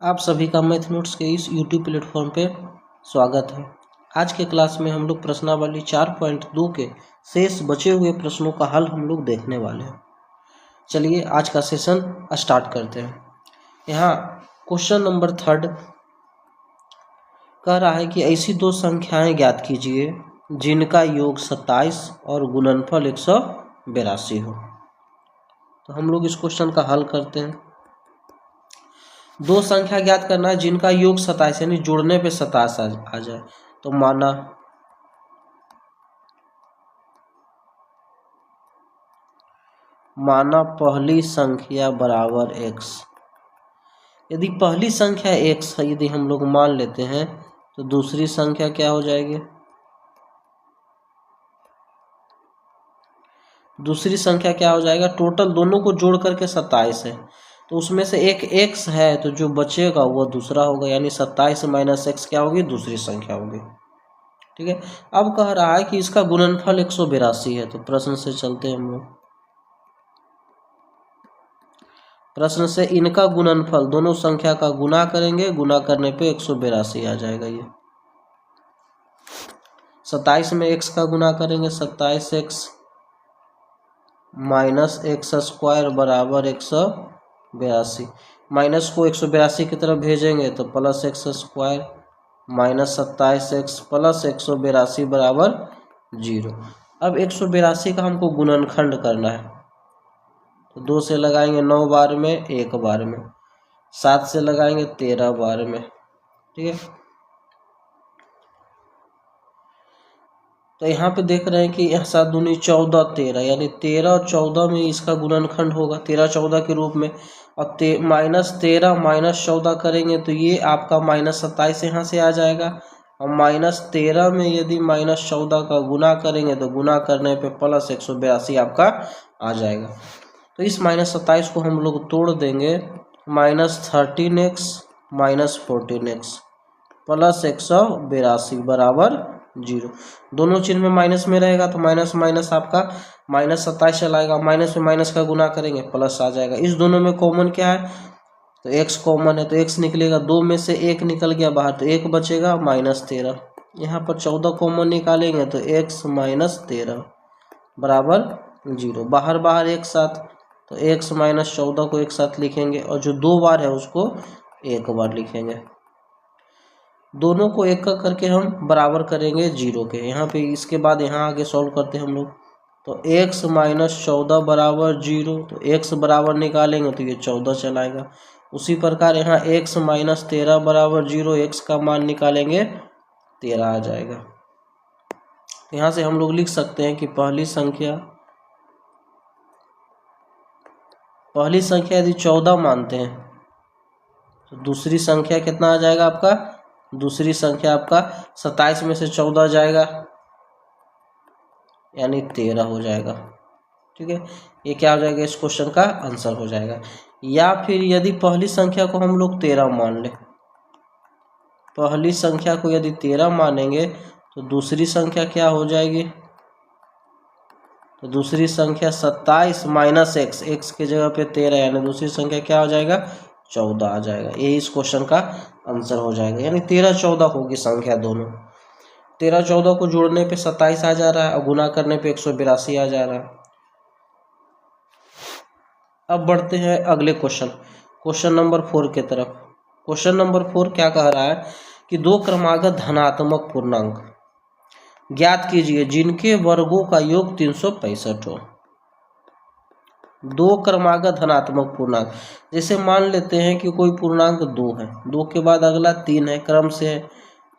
आप सभी का मैथ नोट्स के इस यूट्यूब प्लेटफॉर्म पे स्वागत है। आज के क्लास में हम लोग प्रश्नावली 4.2 के शेष बचे हुए प्रश्नों का हल हम लोग देखने वाले हैं। चलिए आज का सेशन स्टार्ट करते हैं। यहाँ क्वेश्चन नंबर 3 कह रहा है कि ऐसी दो संख्याएं ज्ञात कीजिए जिनका योग 27 और गुणनफल 182 हो। तो हम लोग इस क्वेश्चन का हल करते हैं। दो संख्या ज्ञात करना है जिनका योग 27 यानी जोड़ने पे 27 आ जाए। तो माना पहली संख्या बराबर x। यदि पहली संख्या x है, यदि हम लोग मान लेते हैं तो दूसरी संख्या क्या हो जाएगी? दूसरी संख्या क्या हो जाएगा? टोटल दोनों को जोड़ करके 27 है, तो उसमें से एक x है, तो जो बचेगा वो दूसरा होगा, यानी 27 माइनस x क्या होगी? दूसरी संख्या होगी। ठीक है। अब कह रहा है कि इसका गुणनफल 182 है। तो प्रश्न से चलते हैं हम लोग। प्रश्न से इनका गुणनफल, दोनों संख्या का गुना करेंगे, गुना करने पे 182 आ जाएगा। ये 27 में x का गुना करेंगे, 27x माइनस एक्स स्क्वायर बराबर 182। माइनस को 182 की तरफ भेजेंगे तो plus x square minus 27x plus 182 बराबर 0। अब 182 का हमको गुणनखंड करना है, तो 2 से लगाएंगे 9 बार में, 1 बार में, 7 से लगाएंगे 13 बार में। ठीक है। तो यहाँ पे देख रहे हैं कि यहाँ 7 दूनी 14 13, यानी 13 और 14 में इसका गुणनखंड होगा 13 14 के रूप में। और माइनस 13 माइनस 14 करेंगे तो ये आपका माइनस 27 यहाँ से आ जाएगा। और माइनस 13 में यदि माइनस 14 का गुना करेंगे तो गुना करने पे प्लस 182 आपका आ जाएगा। तो इस माइनस 27 को हम लोग तोड़ देंगे, minus 13x minus 14x plus 182 बराबर 0। दोनों चिन्ह में माइनस में रहेगा तो माइनस माइनस आपका माइनस 27 चलाएगा, माइनस में माइनस का गुना करेंगे प्लस आ जाएगा। इस दोनों में कॉमन क्या है? तो x कॉमन है, तो x निकलेगा, 2 में से 1 निकल गया बाहर, तो 1 बचेगा माइनस 13। यहाँ पर 14 कॉमन निकालेंगे तो x माइनस 13 बराबर 0। बाहर बाहर एक साथ, तो x माइनस 14 को एक साथ लिखेंगे, और जो 2 बार है उसको एक बार लिखेंगे। दोनों को एक का करके हम बराबर करेंगे 0 के। यहाँ पे इसके बाद यहाँ आगे सॉल्व करते हैं हम लोग। तो x माइनस 14 बराबर 0, तो x बराबर निकालेंगे तो ये 14 चलाएगा। उसी प्रकार यहाँ x माइनस 13 बराबर 0, x का मान निकालेंगे 13 आ जाएगा। तो यहाँ से हम लोग लिख सकते हैं कि पहली संख्या यदि 14 मानते हैं तो दूसरी संख्या कितना आ जाएगा आपका? दूसरी संख्या आपका 27 में से 14 जाएगा, यानी 13 हो जाएगा। ठीक है। ये क्या हो जाएगा? इस क्वेश्चन का आंसर हो जाएगा। या फिर यदि पहली संख्या को हम लोग 13 मान ले, पहली संख्या को यदि 13 मानेंगे तो दूसरी संख्या क्या हो जाएगी? तो दूसरी संख्या 27 माइनस x के जगह पे 13, यानी दूसरी संख्या क्या हो जाएगा? 14 आ जाएगा। ये इस क्वेश्चन का आंसर हो जाएगा, यानी 13 14 होगी संख्या दोनों। 13 14 को जोड़ने पे 27 आ जा रहा है और गुना करने पे 182 आ जा रहा है। अब बढ़ते हैं अगले क्वेश्चन नंबर 4 के तरफ। क्वेश्चन नंबर 4 क्या कह रहा है कि दो क्रमागत धनात्मक पूर्णांक ज्ञात कीजिए जिनके वर्गों का योग 365 हो। दो क्रमागत धनात्मक पूर्णांक, जैसे मान लेते हैं कि कोई पूर्णांक 2 है, 2 के बाद अगला 3 है, क्रम से है,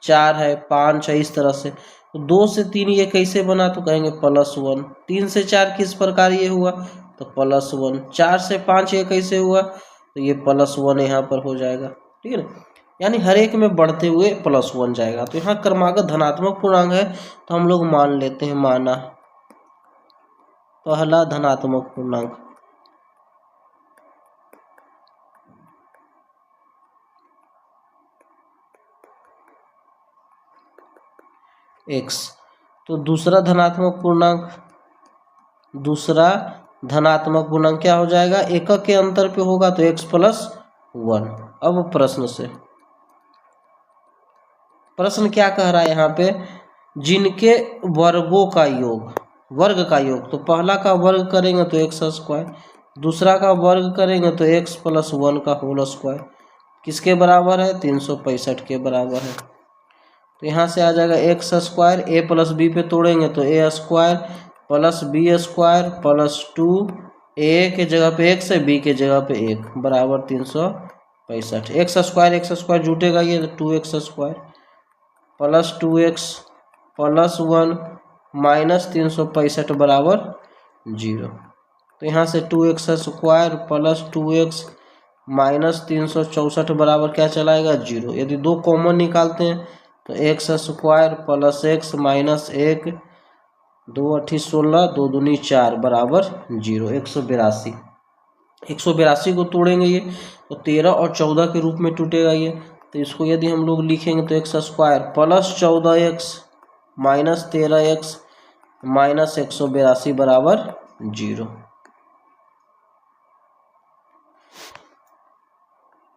4 है, 5 है, इस तरह से। तो 2 से 3 ये कैसे बना? तो कहेंगे +1। 3 से 4 किस प्रकार ये हुआ? तो +1। 4 से 5 ये कैसे हुआ? तो ये +1 यहाँ पर हो जाएगा। ठीक है ना, यानी हर एक में बढ़ते हुए +1 जाएगा। तो यहाँ क्रमागत धनात्मक पूर्णांक है, तो हम लोग मान लेते हैं, माना पहला धनात्मक पूर्णांक x। तो दूसरा धनात्मक पूर्णांक क्या हो जाएगा? एकक के अंतर पे होगा तो x + 1। अब प्रश्न से, प्रश्न क्या कह रहा है यहाँ पे, जिनके वर्गों का योग, वर्ग का योग, तो पहला का वर्ग करेंगे तो एक्स स्क्वायर, दूसरा का वर्ग करेंगे तो एक्स प्लस 1 का होल स्क्वायर, किसके बराबर है, 365 के बराबर है। तो यहाँ से आ जाएगा X square, A plus B पे तोड़ेंगे तो A square plus B square plus 2, A के जगह पे एक्स है, बी के जगह पे 1 बराबर 365। एक्स स्क्वायर जुटेगा ये, 2x square plus 2x plus 1 minus 365 बराबर 0। तो यहाँ से 2x square plus 2x minus 364 बराबर क्या चलाएगा, 0। यदि दो कॉमन निकालते हैं तो x square plus x minus 1, 2 8 16, 2 दूनी 4 बराबर 0, 182। 182 को तोड़ेंगे ये तो 13 और 14 के रूप में टूटेगा ये। तो इसको यदि हम लोग लिखेंगे तो x square plus 14x minus 13x minus 182 बराबर 0।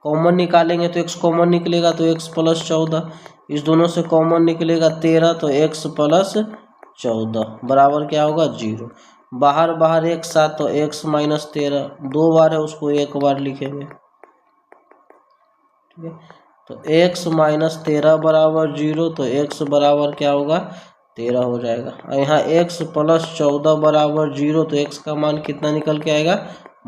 कॉमन निकालेंगे तो x कॉमन निकलेगा तो x प्लस 14, इस दोनों से कॉमन निकलेगा 13 तो x प्लस 14 बराबर क्या होगा, 0। बाहर बाहर एक साथ तो x माइनस 13, 2 बार है उसको 1 बार लिखेंगे, ठीक है। तो x माइनस 13 बराबर 0, तो x बराबर क्या होगा, 13 हो जाएगा। और यहाँ x प्लस 14 बराबर 0, तो x का मान कितना निकल के आएगा,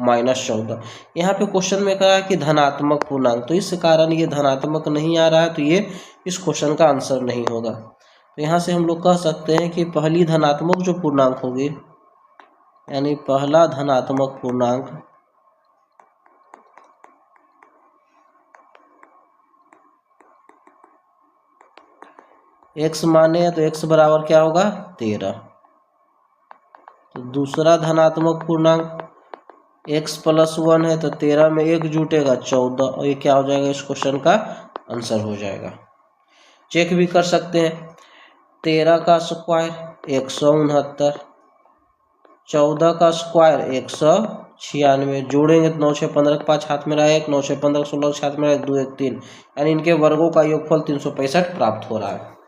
-14। यहाँ पे क्वेश्चन में कहा है कि धनात्मक पूर्णांक, तो इस कारण ये धनात्मक नहीं आ रहा है, तो ये इस क्वेश्चन का आंसर नहीं होगा। तो यहाँ से हम लोग कह सकते हैं कि पहली धनात्मक जो पूर्णांक होगी, यानी पहला धनात्मक पूर्णांक x माने तो x बराबर क्या होगा, 13। तो दूसरा धनात्मक पूर्णांक x प्लस 1 है, तो 13 में 1 जुटेगा 14, और ये क्या हो जाएगा, इस क्वेश्चन का आंसर हो जाएगा। चेक भी कर सकते हैं, 13 का स्क्वायर 169, 14 का स्क्वायर 196, जोड़ेंगे तो 9 6 15 5 हाथ में रहा 1, 9 6 15 16 हाथ में रहा 1, 2 1 3, यानी इनके वर्गों का योगफल 365 प्राप्त हो रहा है।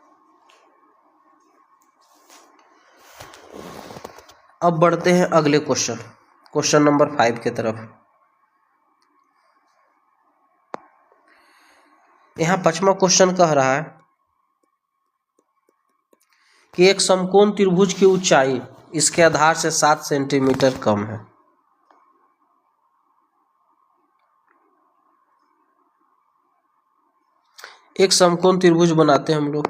अब बढ़ते हैं अगले क्वेश्चन नंबर 5 की तरफ। यहाँ 5वां क्वेश्चन कह रहा है कि एक समकोण त्रिभुज की ऊंचाई इसके आधार से 7 सेंटीमीटर कम है। एक समकोण त्रिभुज बनाते हैं हम लोग,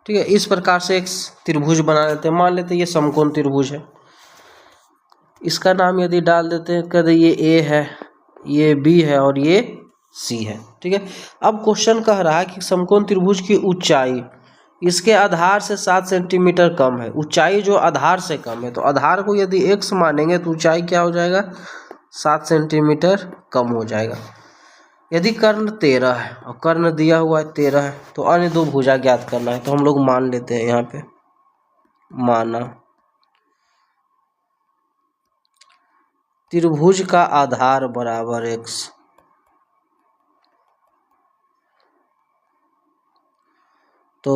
ठीक है। इस प्रकार से एक त्रिभुज बना लेते हैं, मान लेते हैं ये समकोण त्रिभुज है, इसका नाम यदि डाल देते हैं, कहते ये ए है, ये बी है और ये सी है, ठीक है। अब क्वेश्चन कह रहा है कि समकोण त्रिभुज की ऊंचाई इसके आधार से 7 सेंटीमीटर कम है। ऊंचाई जो आधार से कम है, तो आधार को यदि x मानेंगे तो ऊंचाई क्या हो जाएगा, 7 सेंटीमीटर कम हो जाएगा। यदि कर्ण 13 है और कर्ण दिया हुआ है 13 है, तो अन्य दो भुजा ज्ञात करना है। तो हम लोग मान लेते हैं, यहाँ पे माना त्रिभुज का आधार बराबर x, तो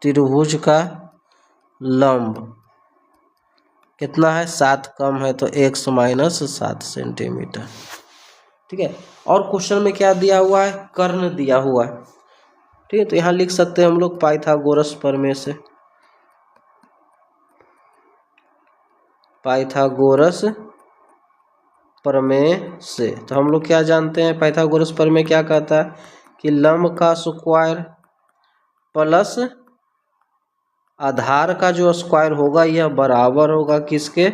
त्रिभुज का लंब कितना है, 7 कम है, तो x माइनस 7 सेंटीमीटर, ठीक है। और क्वेश्चन में क्या दिया हुआ है, कर्ण दिया हुआ है, ठीक है। तो यहाँ लिख सकते हैं हम लोग पाइथागोरस प्रमेय से, पाइथागोरस प्रमेय से। तो हम लोग क्या जानते हैं, पाइथागोरस प्रमेय क्या कहता है कि लंब का स्क्वायर प्लस आधार का जो स्क्वायर होगा यह बराबर होगा किसके,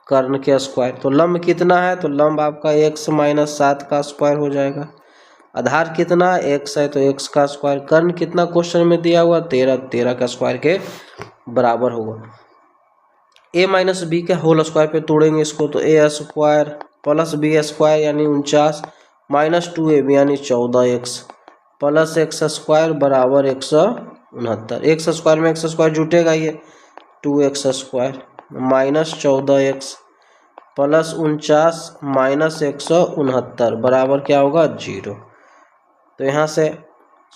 कर्ण के स्क्वायर। तो लंब कितना है, तो लंब आपका x माइनस 7 का स्क्वायर हो जाएगा। आधार कितना x है, तो x का स्क्वायर। कर्ण कितना क्वेश्चन में दिया हुआ, 13 का स्क्वायर के बराबर होगा। a माइनस बी के होल स्क्वायर पे तोड़ेंगे इसको, तो a square plus B square यानी 49 माइनस 2ab यानी 14x प्लस एक्स स्क्वायर बराबर 169। एक्स स्क्वायर में एक्स स्क्वायर जुटेगा ये 2x square minus 14x plus 49 minus 169 बराबर क्या होगा 0। तो यहाँ से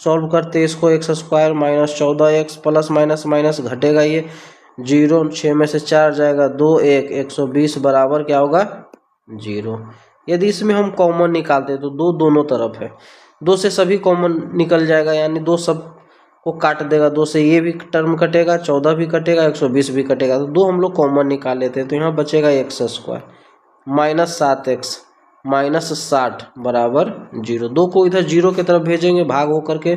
सॉल्व करते इसको x square minus 14x plus minus minus घटेगा ये 0, 6 में से 4 जाएगा 2, 1 120 बराबर क्या होगा 0। यदि इसमें हम कॉमन निकालते तो 2 दोनों तरफ है, 2 से सभी कॉमन निकल जाएगा, यानी 2 सब को काट देगा, 2 से ये भी टर्म कटेगा, 14 भी कटेगा, 120 भी कटेगा, तो 2 हम लोग कॉमन निकाल लेते हैं। तो यहाँ बचेगा x square minus 7x minus 60 बराबर 0। 2 को इधर 0 की तरफ भेजेंगे, भाग हो करके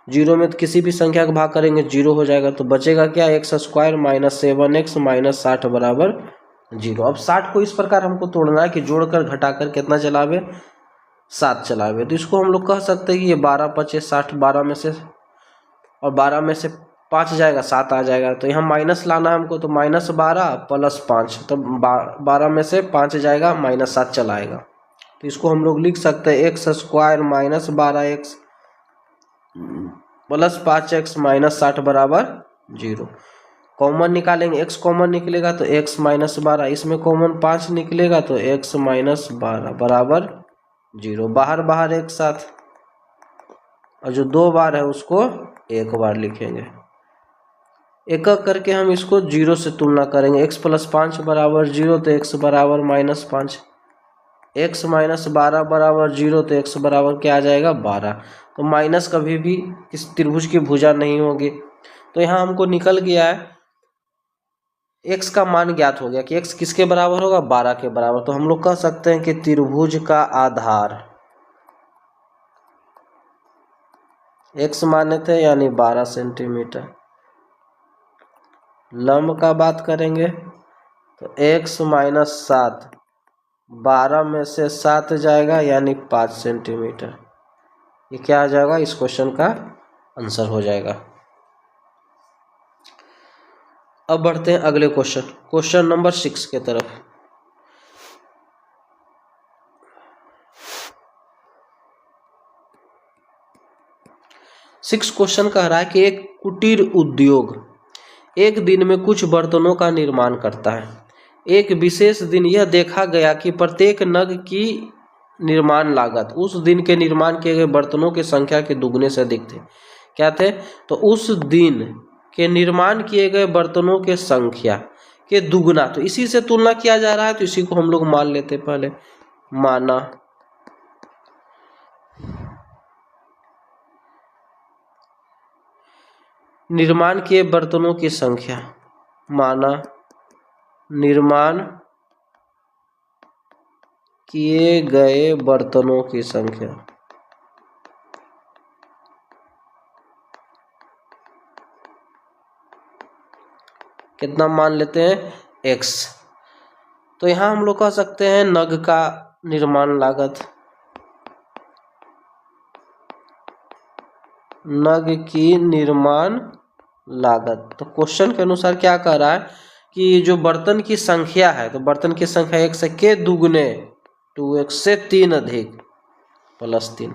0 में तो किसी भी संख्या का भाग करेंगे 0 हो जाएगा। तो बचेगा क्या x square minus 7x minus 60 बराबर 0। अब 60 को इस प्रकार हमको तोड़ना है कि जोड़कर घटाकर कितना चलावे 7 चलावे। तो इसको हम लोग कह सकते हैं कि ये 12 पचे 60, 12 में से और 12 में से 5 जाएगा 7 आ जाएगा। तो यहाँ माइनस लाना है हमको, तो माइनस 12 प्लस 5, तो 12 में से 5 जाएगा माइनस 7 चलाएगा। तो इसको हम लोग लिख सकते हैं x square minus 12x plus 5x minus 60 बराबर 0। कॉमन निकालेंगे, x कॉमन निकलेगा तो x माइनस 12, इसमें कॉमन 5 निकलेगा तो x माइनस 12 बराबर 0। बाहर बाहर एक साथ, और जो 2 बार है उसको 1 बार लिखेंगे। एक एक करके हम इसको 0 से तुलना करेंगे। x प्लस 5 बराबर 0 तो x बराबर माइनस 5, x माइनस 12 बराबर 0 तो x बराबर क्या आ जाएगा 12। तो माइनस कभी भी इस त्रिभुज की भुजा नहीं होगी। तो यहाँ हमको निकल गया है x का मान ज्ञात हो गया कि x किसके बराबर होगा 12 के बराबर। तो हम लोग कह सकते हैं कि त्रिभुज का आधार x माने थे यानी 12 सेंटीमीटर। लंब का बात करेंगे तो x माइनस 7, 12 में से 7 जाएगा यानी 5 सेंटीमीटर। ये क्या आ जाएगा, इस क्वेश्चन का आंसर हो जाएगा। अब बढ़ते हैं अगले क्वेश्चन, क्वेश्चन नंबर 6 के तरफ। सिक्स क्वेश्चन कह रहा है कि एक कुटीर उद्योग एक दिन में कुछ बर्तनों का निर्माण करता है। एक विशेष दिन यह देखा गया कि प्रत्येक नग की निर्माण लागत उस दिन के निर्माण किए गए बर्तनों की संख्या के दुगने से अधिक थे। क्या थे, तो उस दिन के निर्माण किए गए बर्तनों के संख्या के दुगना। तो इसी से तुलना किया जा रहा है, तो इसी को हम लोग मान लेते। पहले माना निर्माण किए बर्तनों की संख्या, माना निर्माण किए गए बर्तनों की संख्या कितना मान लेते हैं x। तो यहां हम लोग कह सकते हैं नग का निर्माण लागत, नग की निर्माण लागत। तो क्वेश्चन के अनुसार क्या कह रहा है कि जो बर्तन की संख्या है, तो बर्तन की संख्या x के दुगने 2x से 3 अधिक प्लस 3,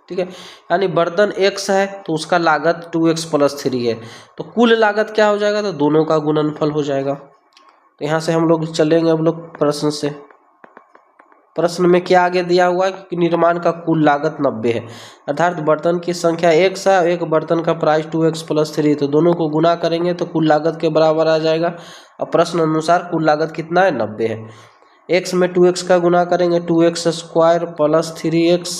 ठीक है। यानी बर्तन x है तो उसका लागत 2x प्लस 3 है। तो कुल लागत क्या हो जाएगा, तो दोनों का गुणनफल हो जाएगा। तो यहाँ से हम लोग चलेंगे अब लोग प्रश्न से। प्रश्न में क्या आगे दिया हुआ है कि निर्माण का कुल लागत 90 है, अर्थात बर्तन की संख्या x है, एक बर्तन का प्राइस 2x प्लस 3, तो दोनों को गुना करेंगे तो कुल लागत के बराबर आ जाएगा। अब प्रश्न अनुसार कुल लागत कितना है 90 है। x में 2x का गुना करेंगे 2x स्क्वायर प्लस 3x,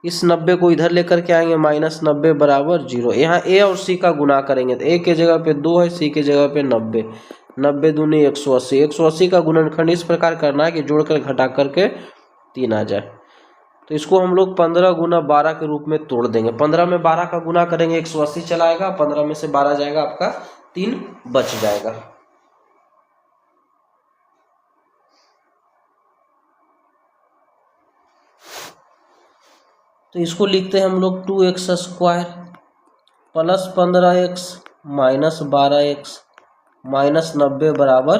इस 90 को इधर लेकर के आएंगे माइनस 90 बराबर 0। यहाँ a और c का गुना करेंगे तो a के जगह पे 2 है, c के जगह पे 90, 90 दूनी 180, 180 का गुणनखंड इस प्रकार करना है कि जोड़कर घटा करके 3 आ जाए। तो इसको हम लोग 15 गुना 12 के रूप में तोड़ देंगे। 15 में 12 का गुना करेंगे 180 चलाएगा, 15 में से 12 जाएगा आपका 3 बच जाएगा। तो इसको लिखते हैं हम लोग 2x square plus 15x minus 12x minus 90 बराबर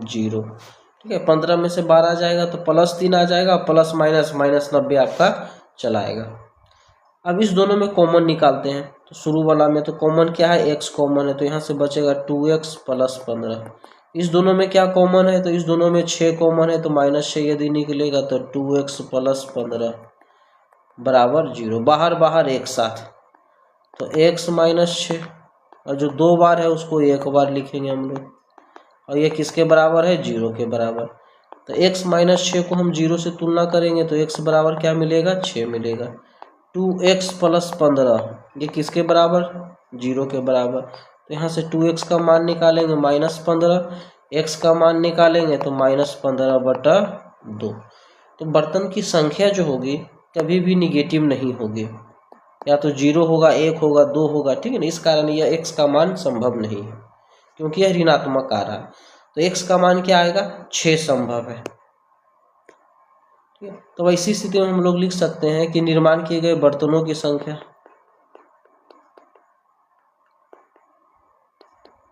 0, ठीक है। 15 में से 12 जाएगा तो प्लस 3 आ जाएगा, प्लस माइनस माइनस 90 आपका चलाएगा। अब इस दोनों में कॉमन निकालते हैं। तो शुरू वाला में तो कॉमन क्या है, x कॉमन है, तो यहाँ से बचेगा 2x प्लस 15। इस दोनों में क्या कॉमन है, तो इस दोनों में 6 कॉमन है, तो -6 यदि निकलेगा तो 2x प्लस 15 बराबर 0। बाहर बाहर एक साथ, तो x माइनस 6, और जो 2 बार है उसको एक बार लिखेंगे हम लोग, और ये किसके बराबर है, 0 के बराबर। तो x माइनस 6 को हम 0 से तुलना करेंगे तो x बराबर क्या मिलेगा, 6 मिलेगा। 2x प्लस 15 ये किसके बराबर, 0 के बराबर। तो यहाँ से 2x का मान निकालेंगे -15, x का मान निकालेंगे तो -15/2। तो बर्तन की संख्या जो होगी कभी भी निगेटिव नहीं होगी, या तो 0 होगा, 1 होगा, 2 होगा, ठीक है ना। इस कारण यह x का मान संभव नहीं है, क्योंकि यह ऋणात्मक आ रहा है। तो x का मान क्या आएगा, 6 संभव है। तो ऐसी स्थिति में हम लोग लिख सकते हैं कि निर्माण किए गए बर्तनों की संख्या,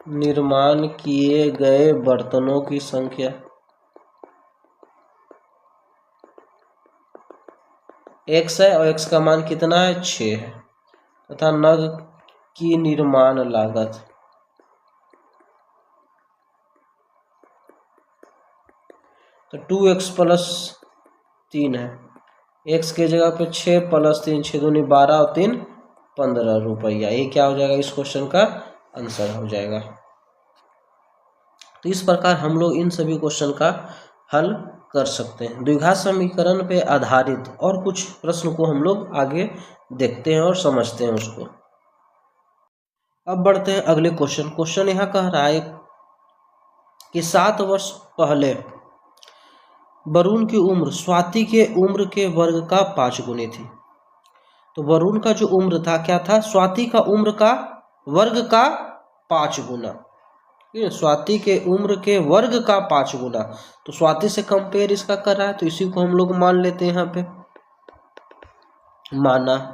निर्माण किए गए बर्तनों की संख्या x है, और x का मान कितना है, 6 है, तथा नग की निर्माण लागत तो 2x प्लस 3 है, x के जगह पे 6 प्लस 3, 6 दूनी 12 और 3 15 रुपया। ये क्या हो जाएगा, इस क्वेश्चन का आंसर हो जाएगा। तो इस प्रकार हम लोग इन सभी क्वेश्चन का हल कर सकते हैं। द्विघात समीकरण पे आधारित और कुछ प्रश्न को हम लोग आगे देखते हैं और समझते हैं उसको। अब बढ़ते हैं अगले क्वेश्चन। क्वेश्चन यहाँ कह रहा है कि 7 वर्ष पहले वरुण की उम्र स्वाति के उम्र के वर्ग का 5 गुनी थी। तो वरुण का जो उम्र था क्या था, स्वाति का उम्र का वर्ग का 5 गुना, स्वाति के उम्र के वर्ग का 5 गुना। तो स्वाति से कंपेयर इसका कर रहा है, तो इसी को हम लोग मान लेते हैं। यहाँ पे माना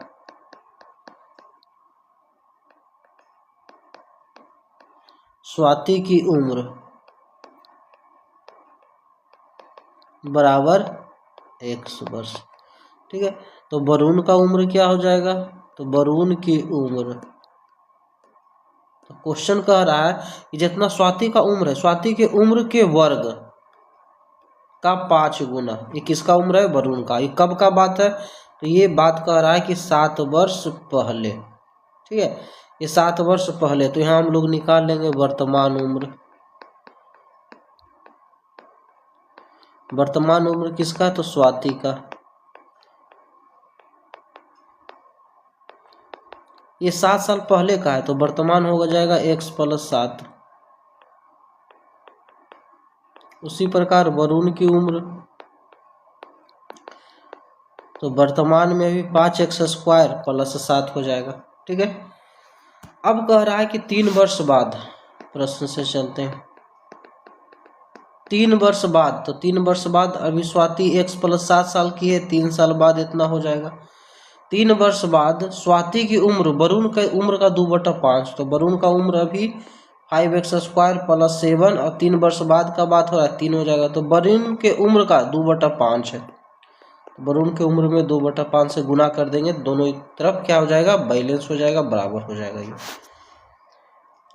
स्वाति की उम्र बराबर 1 वर्ष, ठीक है। तो वरुण का उम्र क्या हो जाएगा, तो वरुण की उम्र, तो क्वेश्चन कह रहा है कि जितना स्वाति का उम्र है, स्वाति के उम्र के वर्ग का 5 गुना, ये किसका उम्र है, वरुण का। ये कब का बात है, तो ये बात कह रहा है कि 7 वर्ष पहले, ठीक है। ये 7 वर्ष पहले, तो यहाँ हम लोग निकाल लेंगे वर्तमान उम्र। वर्तमान उम्र किसका, तो स्वाति का। ये 7 साल पहले का है, तो वर्तमान होगा जाएगा x प्लस 7। उसी प्रकार वरुण की उम्र, तो वर्तमान में भी 5x² प्लस 7 हो जाएगा, ठीक है। अब कह रहा है कि 3 वर्ष बाद, प्रश्न से चलते हैं। 3 वर्ष बाद, तो 3 वर्ष बाद अभी स्वाति x प्लस 7 साल की है, 3 साल बाद इतना हो जाएगा। 3 वर्ष बाद स्वाति की उम्र वरुण के उम्र का 2/5, तो वरुण का उम्र अभी 5x² प्लस 7, और 3 वर्ष बाद का बात हो रहा है, 3 हो जाएगा। तो वरुण के उम्र का 2/5 है, वरुण के उम्र में 2/5 से गुना कर देंगे, दोनों तरफ क्या हो जाएगा, बैलेंस हो जाएगा, बराबर हो जाएगा ये।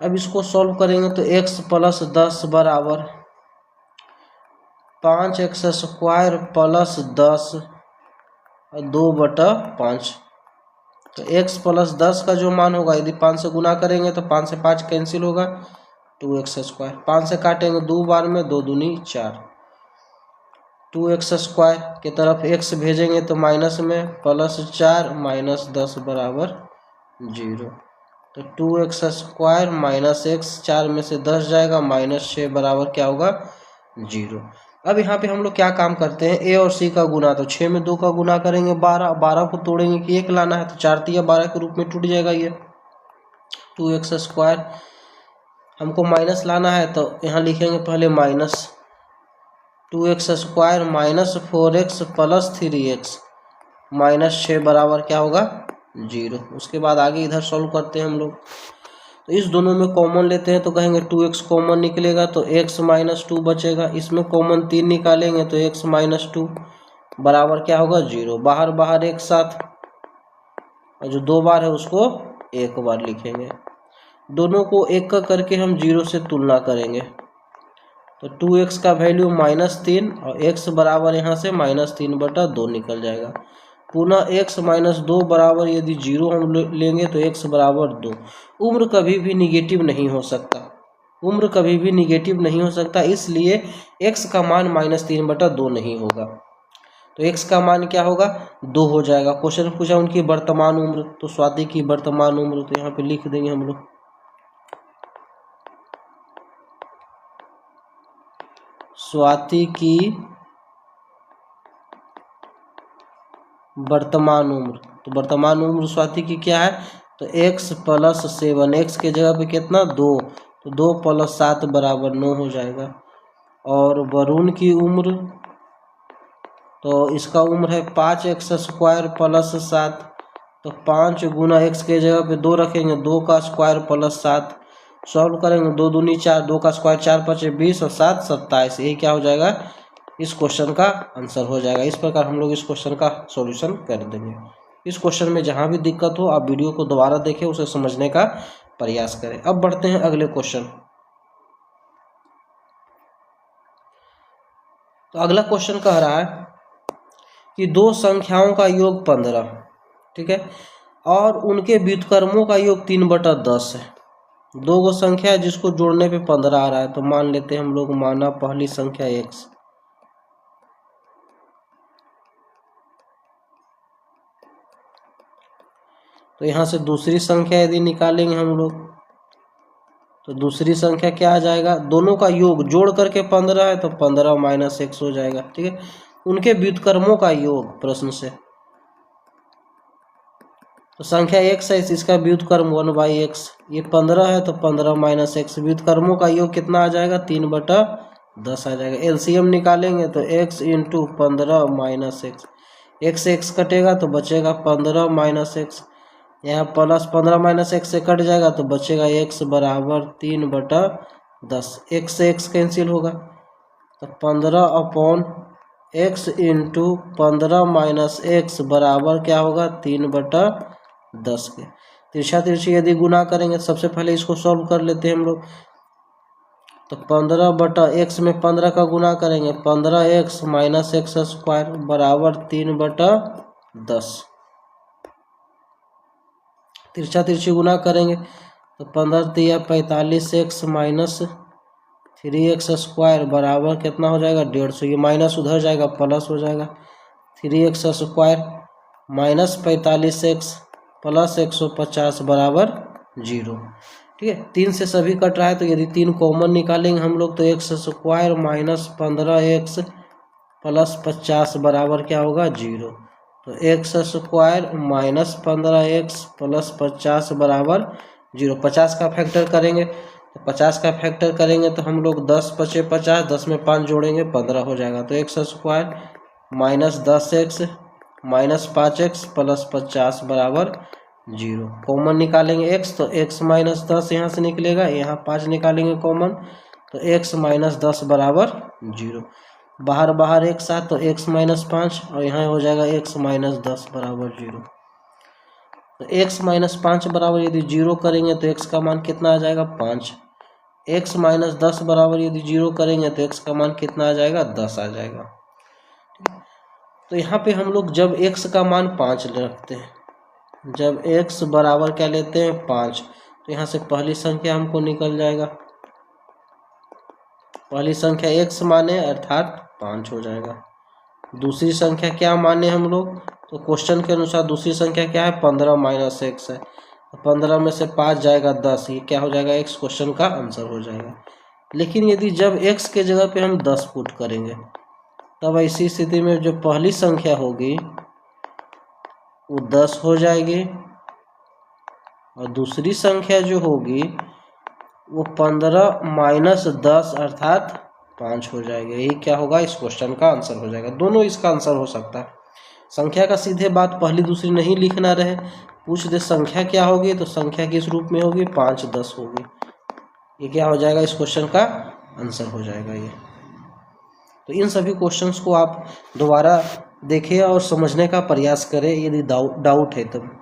अब इसको सॉल्व करेंगे तो x प्लस 10 बराबर 5x² प्लस 10 और 2/5। तो x प्लस 10 का जो मान होगा, यदि 5 से गुना करेंगे तो 5 से 5 कैंसिल होगा, 2x²। 5 से काटेंगे 2 बार में, 2 दूनी 4, 2x² के तरफ x भेजेंगे तो माइनस में, प्लस 4 माइनस 10 बराबर 0। तो 2x² माइनस x, 4 में से 10 जाएगा, -6 बराबर क्या होगा, 0। अब यहाँ पे हम लोग क्या काम करते हैं, a और c का गुना, तो 6 में 2 का गुना करेंगे 12, 12 को तोड़ेंगे कि 1 लाना है, तो 4 तिया 12 के रूप में टूट जाएगा ये। 2x² हमको माइनस लाना है, तो यहाँ लिखेंगे पहले minus 2x² minus 4x plus 3x -6 बराबर क्या होगा, 0। उसके बाद आगे इधर सॉल्व करते हैं हम लोग। तो इस दोनों में कॉमन लेते हैं, तो कहेंगे 2x कॉमन निकलेगा, तो x - 2 बचेगा। इसमें कॉमन 3 निकालेंगे तो x - 2 बराबर क्या होगा, 0। बाहर बाहर एक साथ, और जो 2 बार है उसको 1 बार लिखेंगे। दोनों को एक का करके हम 0 से तुलना करेंगे तो 2x का वैल्यू -3 और x बराबर यहाँ से -3/2 निकल जाएगा। पुनः x -2 बराबर यदि 0 हम लेंगे तो x बराबर 2। उम्र कभी भी निगेटिव नहीं हो सकता, उम्र कभी भी निगेटिव नहीं हो सकता, इसलिए x का मान -3/2 नहीं होगा। तो x का मान क्या होगा, 2 हो जाएगा। क्वेश्चन पूछा उनकी वर्तमान उम्र, तो स्वाति की वर्तमान उम्र तो यहाँ पे लिख देंगे हम लोग। स्वाति की वर्तमान उम्र, तो वर्तमान उम्र स्वाति की क्या है, तो x + 7, x के जगह पे कितना 2, तो 2 + 7 बराबर 9 हो जाएगा। और वरुण की उम्र, तो इसका उम्र है 5x² + 7, तो 5 गुना x के जगह पे 2 रखेंगे, 2 का स्क्वायर + 7, सॉल्व करेंगे 2 दूनी 4, 2 का स्क्वायर 4 × 5 = 20 और 7 = 27। यही क्या हो जाएगा, इस क्वेश्चन का आंसर हो जाएगा। इस प्रकार हम लोग इस क्वेश्चन का सॉल्यूशन कर देंगे। इस क्वेश्चन में जहां भी दिक्कत हो आप वीडियो को दोबारा देखें, उसे समझने का प्रयास करें। अब बढ़ते हैं अगले क्वेश्चन। तो अगला क्वेश्चन कह रहा है कि 2 संख्याओं का योग 15, ठीक है, और उनके व्युत्क्रमों का योग 3/10 है। 2 संख्या है जिसको जोड़ने पे 15 आ रहा है। तो मान लेते हैं हम लोग, माना पहली संख्या x, तो यहाँ से दूसरी संख्या यदि निकालेंगे हम लोग तो दूसरी संख्या क्या आ जाएगा, दोनों का योग जोड़ करके 15 है तो 15 - x हो जाएगा, ठीक है। उनके व्युत्क्रमों का योग प्रश्न से, तो संख्या x है, इसका व्युत्क्रम 1/x, ये 15 है तो 15 - x, व्युत्क्रमों का योग कितना आ जाएगा, 3/10 आ जाएगा। एलसीएम निकालेंगे तो x × 15 - x, x से x कटेगा तो बचेगा 15 - x, यहाँ प्लस 15 - x से कट जाएगा तो बचेगा x बराबर 3/10, x से x कैंसिल होगा तो 15/x × 15 - x बराबर क्या होगा, 3/10 के। तिरछा तिरछी यदि गुना करेंगे, सबसे पहले इसको सॉल्व कर लेते हैं हम लोग। तो 15/x में 15 का गुना करेंगे, 15x - x² बराबर 3/10। तिरछा तिरछी गुना करेंगे तो 15 × 3 = 45x - 3x² बराबर कितना हो जाएगा, 150। ये माइनस उधर जाएगा, प्लस हो जाएगा, 3x² - 45x + 150 बराबर 0, ठीक है। 3 से सभी कट रहा है, तो यदि 3 कॉमन निकालेंगे हम लोग तो x² - 15x + 50 बराबर क्या होगा, 0। तो x² - 15x + 50 बराबर 0। 50 का फैक्टर करेंगे तो 50 का फैक्टर करेंगे तो हम लोग 10 × 5 = 50, 10 में 5 जोड़ेंगे 15 हो जाएगा। तो x² - 10x - 5x + 50 बराबर 0। कॉमन निकालेंगे x तो x - 10 यहाँ से निकलेगा, यहाँ 5 निकालेंगे कॉमन तो x - 10 बराबर 0। बाहर बाहर एक साथ तो x - 5 और यहाँ हो जाएगा x - 10 बराबर 0। तो x - 5 बराबर यदि 0 करेंगे तो x का मान कितना आ जाएगा, 5। x - 10 बराबर यदि 0 करेंगे तो x का मान कितना आ जाएगा, 10 आ जाएगा। तो यहाँ पे हम लोग जब x का मान 5 रखते हैं, जब x बराबर क्या लेते हैं, 5, तो यहाँ से पहली संख्या हमको निकल जाएगा, पहली संख्या x माने अर्थात 5 हो जाएगा। दूसरी संख्या क्या माने हम लोग, तो क्वेश्चन के अनुसार दूसरी संख्या क्या है, 15 - x है, 15 में से 5 जाएगा 10, ये क्या हो जाएगा, x क्वेश्चन का आंसर हो जाएगा। लेकिन यदि जब x के जगह पे हम 10 पुट करेंगे तब ऐसी स्थिति में जो पहली संख्या होगी वो 10 हो जाएगी और दूसरी संख्या जो होगी वो 15 - 10 अर्थात 5 हो जाएगा। यही क्या होगा, इस क्वेश्चन का आंसर हो जाएगा। दोनों इसका आंसर हो सकता है। संख्या का सीधे बात पहली दूसरी नहीं लिखना रहे, पूछ दे संख्या क्या होगी तो संख्या किस रूप में होगी, 5 10 होगी। ये क्या हो जाएगा, इस क्वेश्चन का आंसर हो जाएगा ये। तो इन सभी क्वेश्चंस को आप दोबारा देखें और समझने का प्रयास करें यदि डाउट है तब।